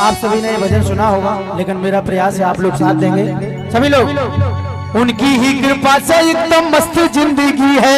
आप सभी ने ये भजन सुना होगा, लेकिन मेरा प्रयास है आप लोग साथ देंगे सभी लोग। उनकी ही कृपा से एकदम मस्त जिंदगी है,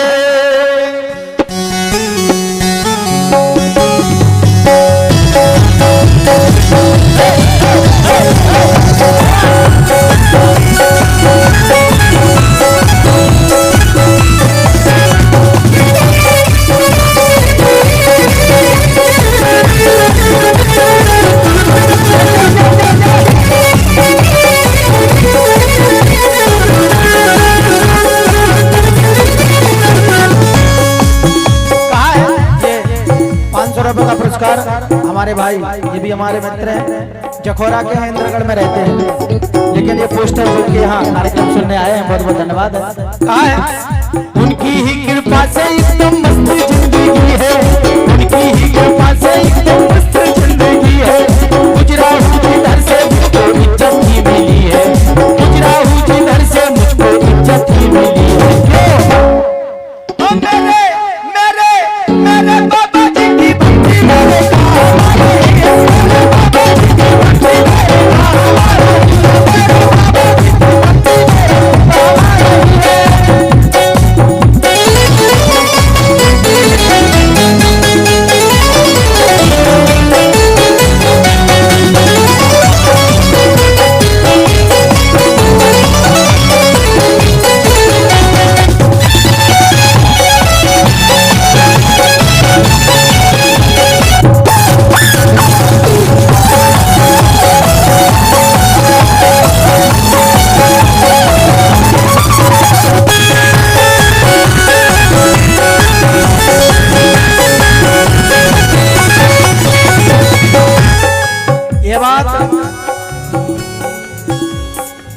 का पुरस्कार हमारे भाई, ये भी हमारे मित्र हैं, जखोरा के हैं, इंद्रगढ़ में रहते हैं, लेकिन ये पोस्टर के यहाँ कार्यक्रम सुनने आए हैं, बहुत बहुत धन्यवाद है। कहा है उनकी ही कृपा से एकदम मस्त जिंदगी है, उनकी ही कृपा से एकदम मस्त जिंदगी है, गुजरा हूँ जिधर से मुझको इज्जत ही मिली है, गुजरा हूँ जिधर से मुझको इज्जत ही मिली है। क्यों मेरे मेरे मेरे बाबा जी की भक्ति मेरे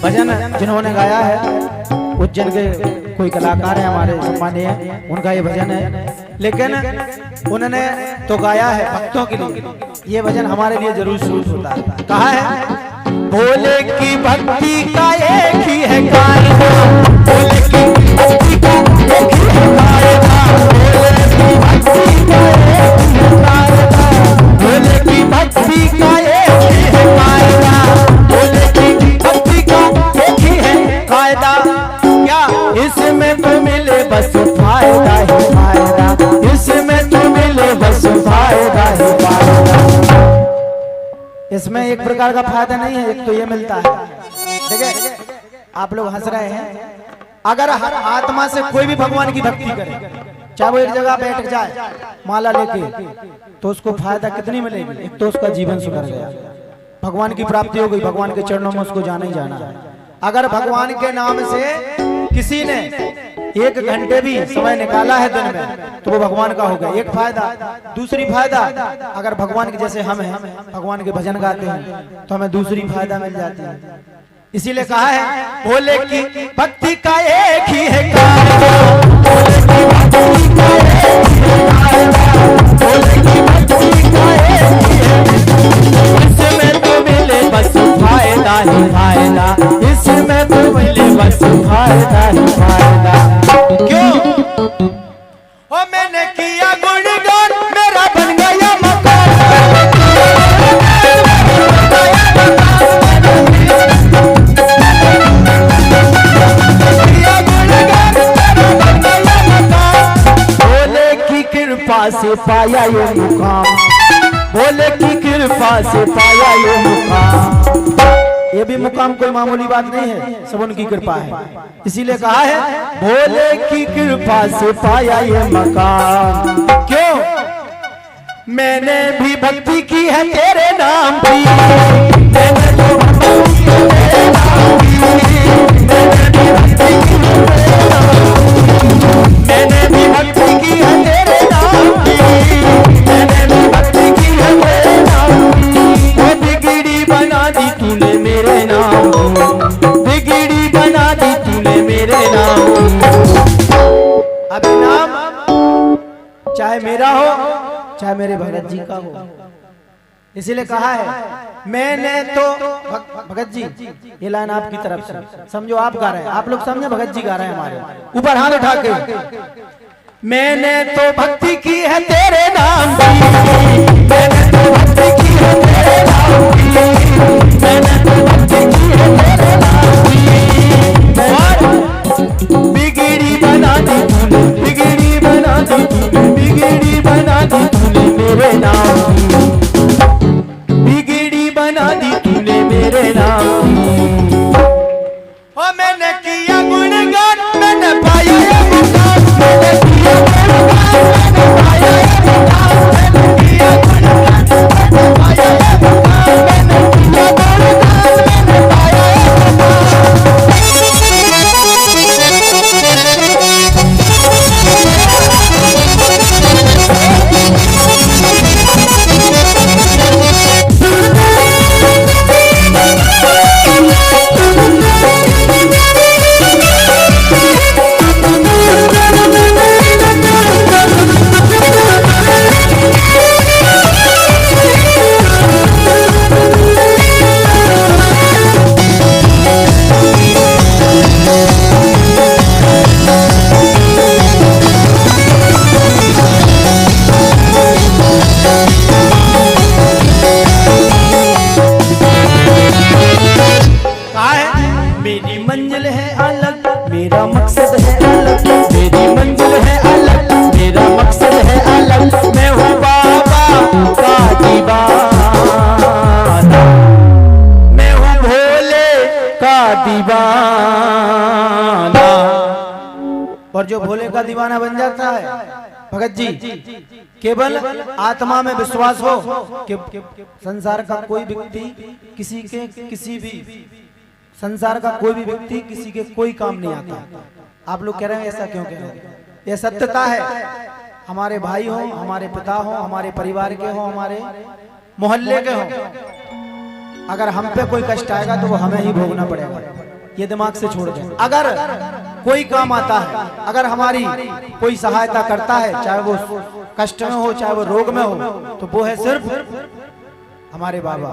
भजन जिन्होंने गाया है उज्जैन के कोई कलाकार है हमारे सम्मानीय, उनका ये भजन है, लेकिन उन्होंने तो गाया है भक्तों के लिए, ये भजन हमारे लिए जरूर शुरू होता है। कहा है भोले की भक्ति का एक ही है कायदा, भोले की भक्ति का एक ही है कायदा, भोले की भक्ति का एक ही है कायदा, भोले की भक्ति का एक ही है कायदा, भोले की भक्ति का एक ही है कायदा। क्या इसमें तो मिले बस फायदा ही फायदा, इसमें तो मिले बस फायदा ही फायदा। इसमें एक प्रकार का फायदा नहीं है, एक तो ये मिलता है। देखिए आप लोग हंस रहे हैं, अगर हर आत्मा से कोई भी भगवान की भक्ति करे, चाहे वो एक जगह बैठ जाए माला लेके, तो उसको फायदा कितनी मिलेगी? एक तो उसका जीवन सुधर गया, भगवान की प्राप्ति हो गई, भगवान के चरणों में उसको जाना ही जाना है। अगर भगवान के नाम से किसी ने 1 घंटे भी समय निकाला है दिन में, तो वो भगवान का हो गया, एक फायदा। दूसरी फायदा, अगर भगवान के जैसे हम हैं, भगवान के भजन गाते हैं, तो हमें दूसरी फायदा मिल जाती है। इसीलिए कहा है भोले की भक्ति का एक ही है कायदा, भोले की भक्ति का एक ही है कायदा, भोले की भक्ति का एक ही है, इसमें तो मिले बस फायदा ही फायदा, इसमें तो मिले बस फायदा ही फायदा। क्यों ओ मैंने किया गुणगान, मेरा बन गया मकान, से पाया ये मुकाम, भोले की कृपा से पाया ये मुकाम। ये भी मुकाम कोई मामूली बात नहीं है, सब उनकी कृपा है। इसीलिए कहा है भोले की कृपा से पाया ये मकाम। क्यों मैंने भी भक्ति की है तेरे नाम की, मैंने तो भक्ति की है तेरे नाम की, मैंने भी भक्ति की है तेरे नाम की, मैंने भी भक्ति की है तेरे नाम की, मैंने भी भक्ति की है तेरे नाम की। वो बिगड़ी बना दी तूने मेरे नाम की, बिगड़ी बना दी तूने मेरे नाम की। अब नाम चाहे मेरा हो चाहे मेरे भगत जी का हो, इसीलिए कहा है मैंने तो भगत जी, ये लाइन आपकी तरफ से समझो, आप गा रहे हैं, आप लोग समझे भगत जी गा रहे हैं हमारे ऊपर हाथ उठा के। मैंने तो भक्ति की है तेरे नाम की, मैंने तो भक्ति की है तेरे नाम की, मैंने तो भक्ति की है तेरे नाम की। बिगड़ी बना दी तूने, बिगड़ी बना दी तूने, बिगड़ी बना दी तूने मेरे नाम की, बिगड़ी बना दी तूने मेरे नाम की। ओ मैंने किया गुणगान, मैंने पाया ये मुकाम, मैंने किया गुणगान, मैंने पाया ये मुकाम, मैंने किया गुणगान, मैंने पाया ये मुकाम, मैंने किया गुणगान, मैंने पाया ये मेरी मंजिल है अलग, मेरा मकसद है अलग, मेरी मंजिल है अलग, मेरा मकसद है अलग। मैं हूँ बाबा का दीवाना, मैं हूँ भोले का दीवाना। और जो भोले का दीवाना बन जाता है भगत जी, केवल आत्मा में विश्वास हो कि संसार का कोई व्यक्ति किसी भी संसार का कोई भी व्यक्ति किसी के कोई काम नहीं आता। आप लोग कह रहे हैं ऐसा क्यों कह रहे हैं? यह सत्यता है। हमारे भाई हो, हमारे पिता हो, हमारे परिवार के हो, हमारे मोहल्ले के हो, अगर हम पे कोई कष्ट आएगा तो वो हमें ही भोगना पड़ेगा। ये दिमाग से छोड़ दें। अगर कोई काम आता है, अगर हमारी कोई सहायता करता है, चाहे वो कष्ट में हो चाहे वो रोग में हो, तो वो है सिर्फ हमारे बाबा।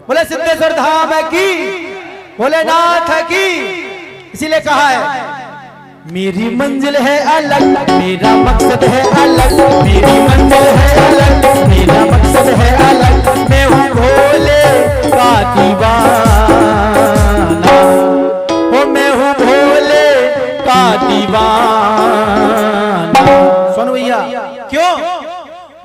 बोले सिद्धेश्वर धाम की, भोलेनाथ की। इसीलिए कहा है मेरी मंजिल है अलग, मेरा मकसद है अलग, मेरी मंजिल है अलग, मेरा मकसद है अलग। मैं हूँ भोले का दीवाना, हो मैं हूँ भोले का दीवाना। सुन भैया, क्यों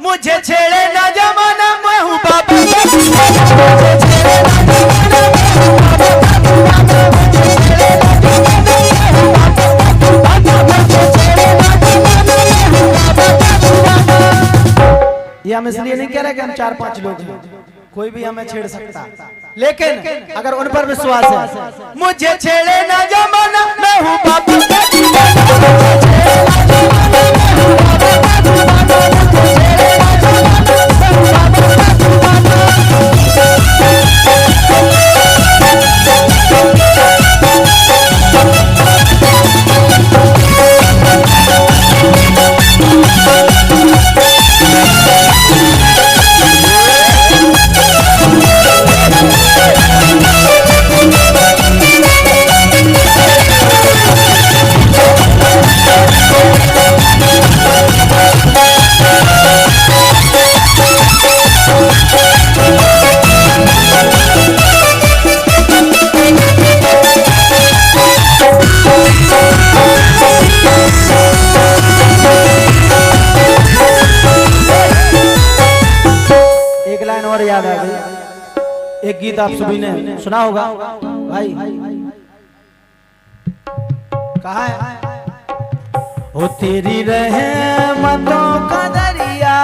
मुझे छेड़े ना जमाना, मैं हूँ बाबा का दीवाना। मुझे छेड़े ना जमाना, मैं हूँ बाबा का दीवाना। मुझे छेड़े ना जमाना, मैं हूँ बाबा का दीवाना। मुझे छेड़े ना जमाना, मैं हूँ बाबा का दीवाना। ये हम इसलिए नहीं कह रहे कि हम 4-5 लोग हैं, कोई भी हमें छेड़ सकता, लेकिन अगर उन पर विश्वास है, मुझे छेड़े ना जमाना, मैं हूँ बाबा का दीवाना। मुझे छेड़े ना जमाना, मैं हूँ बाबा का दीवाना। मुझे छेड़े ना जमाना, मैं हूँ बाबा का दीवाना। और याद आ गई, एक गीत आप सभी ने सुना होगा भाई, कहा है? ओ तेरी रहमतों का दरिया